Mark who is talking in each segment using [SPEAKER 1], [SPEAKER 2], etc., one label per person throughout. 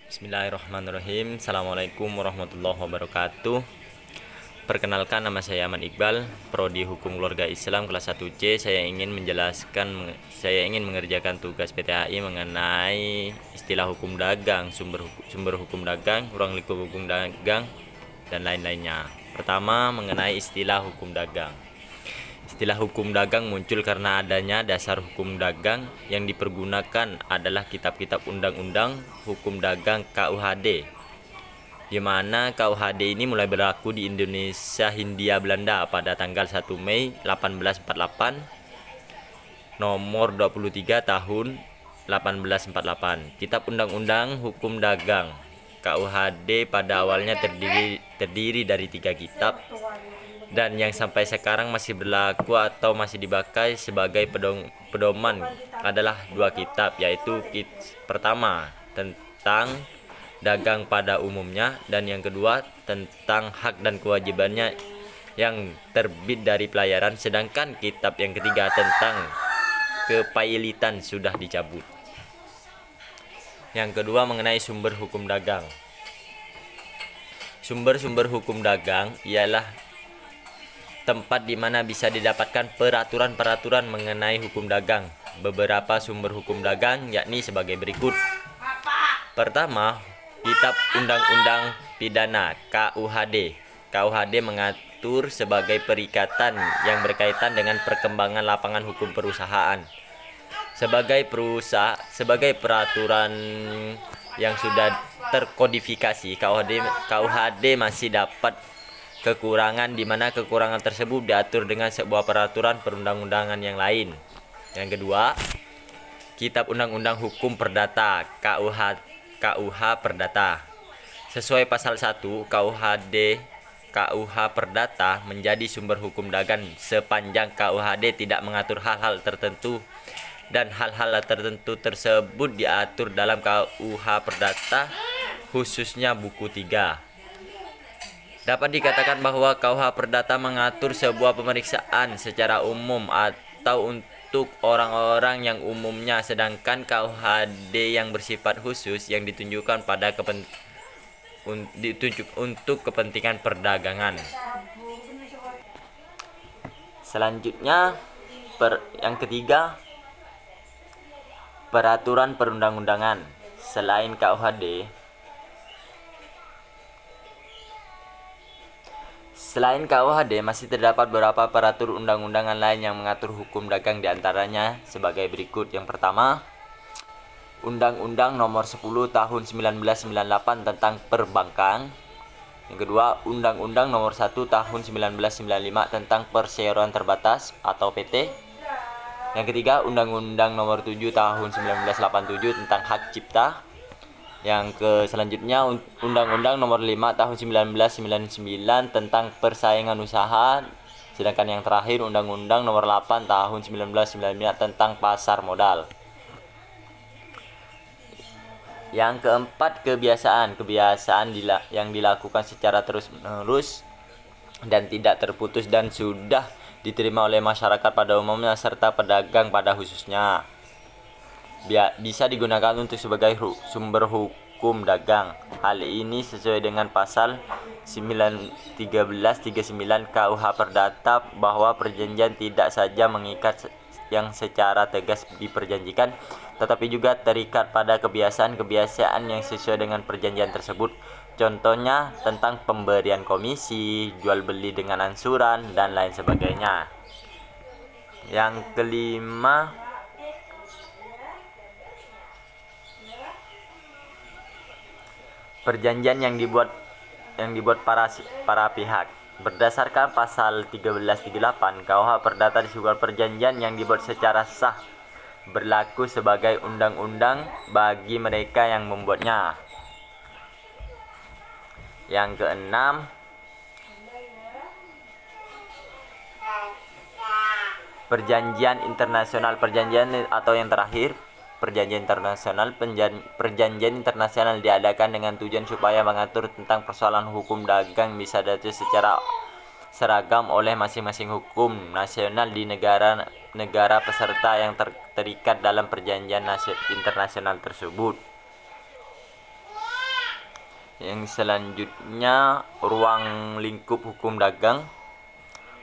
[SPEAKER 1] Bismillahirrahmanirrahim. Assalamualaikum warahmatullahi wabarakatuh. Perkenalkan, nama saya Ahmad Iqbal, Prodi Hukum Keluarga Islam kelas 1C. Saya ingin mengerjakan tugas PTHI mengenai istilah hukum dagang, sumber hukum dagang, ruang lingkup hukum dagang, dan lain-lainnya. Pertama, mengenai istilah hukum dagang. Istilah hukum dagang muncul karena adanya dasar hukum dagang yang dipergunakan adalah kitab-kitab undang-undang hukum dagang KUHD, di mana KUHD ini mulai berlaku di Indonesia Hindia Belanda pada tanggal 1 Mei 1848, nomor 23 tahun 1848. Kitab Undang-Undang Hukum Dagang KUHD pada awalnya terdiri dari 3 kitab, dan yang sampai sekarang masih berlaku atau masih dipakai sebagai pedoman adalah 2 kitab, yaitu pertama tentang dagang pada umumnya, dan yang kedua tentang hak dan kewajibannya yang terbit dari pelayaran, sedangkan kitab yang ketiga tentang kepailitan sudah dicabut. Yang kedua, mengenai sumber hukum dagang. Sumber-sumber hukum dagang ialah tempat di mana bisa didapatkan peraturan-peraturan mengenai hukum dagang. Beberapa sumber hukum dagang yakni sebagai berikut. Pertama, Kitab Undang-Undang Pidana KUHD. KUHD mengatur sebagai perikatan yang berkaitan dengan perkembangan lapangan hukum perusahaan. Sebagai peraturan yang sudah terkodifikasi, KUHD masih dapat kekurangan, di mana kekurangan tersebut diatur dengan sebuah peraturan perundang-undangan yang lain. Yang kedua, Kitab Undang-Undang Hukum Perdata KUH Perdata. Sesuai pasal 1 KUH Perdata menjadi sumber hukum dagang sepanjang KUHD tidak mengatur hal-hal tertentu, dan hal-hal tertentu tersebut diatur dalam KUH Perdata, khususnya buku 3. Dapat dikatakan bahwa KUH Perdata mengatur sebuah pemeriksaan secara umum atau untuk orang-orang yang umumnya, sedangkan KUHD yang bersifat khusus yang ditunjukkan untuk kepentingan perdagangan. Selanjutnya, yang ketiga, peraturan perundang-undangan. Selain KUHD masih terdapat beberapa peraturan undang-undangan lain yang mengatur hukum dagang, diantaranya sebagai berikut. Yang pertama, Undang-Undang Nomor 10 Tahun 1998 tentang Perbankan. Yang kedua, Undang-Undang Nomor 1 Tahun 1995 tentang Perseroan Terbatas atau PT. Yang ketiga, Undang-Undang Nomor 7 Tahun 1987 tentang Hak Cipta. Yang selanjutnya, Undang-Undang Nomor 5 Tahun 1999 tentang Persaingan Usaha. Sedangkan yang terakhir, Undang-Undang Nomor 8 Tahun 1995 tentang Pasar Modal. Yang keempat, kebiasaan yang dilakukan secara terus-menerus dan tidak terputus dan sudah diterima oleh masyarakat pada umumnya serta pedagang pada khususnya, bisa digunakan untuk sebagai sumber hukum dagang. Hal ini sesuai dengan pasal 1339 KUH Perdata, bahwa perjanjian tidak saja mengikat yang secara tegas diperjanjikan, tetapi juga terikat pada kebiasaan-kebiasaan yang sesuai dengan perjanjian tersebut. Contohnya tentang pemberian komisi, jual beli dengan angsuran, dan lain sebagainya. Yang kelima, perjanjian yang dibuat para pihak. Berdasarkan pasal 1338 KUH Perdata disebut perjanjian yang dibuat secara sah berlaku sebagai undang-undang bagi mereka yang membuatnya. Yang keenam, perjanjian internasional. Perjanjian internasional diadakan dengan tujuan supaya mengatur tentang persoalan hukum dagang bisa diatur secara seragam oleh masing-masing hukum nasional di negara peserta yang terikat dalam perjanjian internasional tersebut. Yang selanjutnya, ruang lingkup hukum dagang.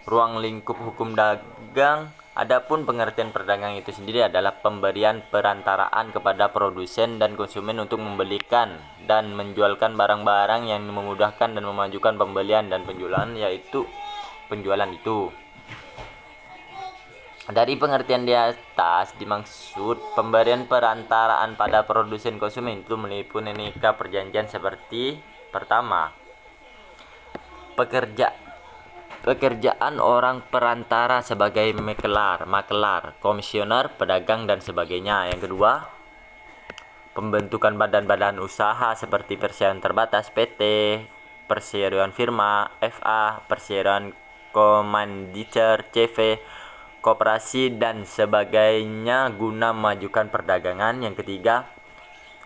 [SPEAKER 1] Ruang lingkup hukum dagang, adapun pengertian perdagangan itu sendiri adalah pemberian perantaraan kepada produsen dan konsumen untuk membelikan dan menjualkan barang-barang yang memudahkan dan memajukan pembelian dan penjualan, yaitu penjualan itu. Dari pengertian di atas dimaksud pemberian perantaraan pada produsen konsumen itu meliputi aneka perjanjian seperti: pertama, pekerjaan orang perantara sebagai makelar, komisioner, pedagang dan sebagainya. Yang kedua, pembentukan badan-badan usaha seperti perseroan terbatas PT, perseroan firma FA, perseroan komanditer CV, koperasi dan sebagainya guna memajukan perdagangan. Yang ketiga,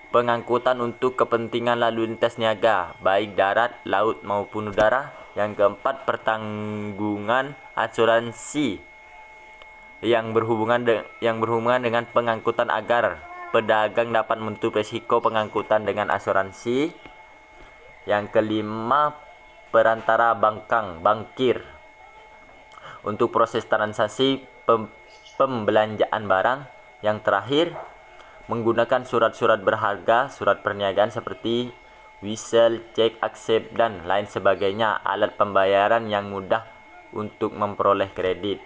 [SPEAKER 1] pengangkutan untuk kepentingan lalu lintas niaga baik darat, laut maupun udara. Yang keempat, pertanggungan asuransi yang berhubungan dengan pengangkutan agar pedagang dapat menutup risiko pengangkutan dengan asuransi. Yang kelima, perantara bankir untuk proses transaksi pembelanjaan barang. Yang terakhir, menggunakan surat-surat berharga, surat perniagaan seperti whistle, cek, aksep, dan lain sebagainya, alat pembayaran yang mudah untuk memperoleh kredit.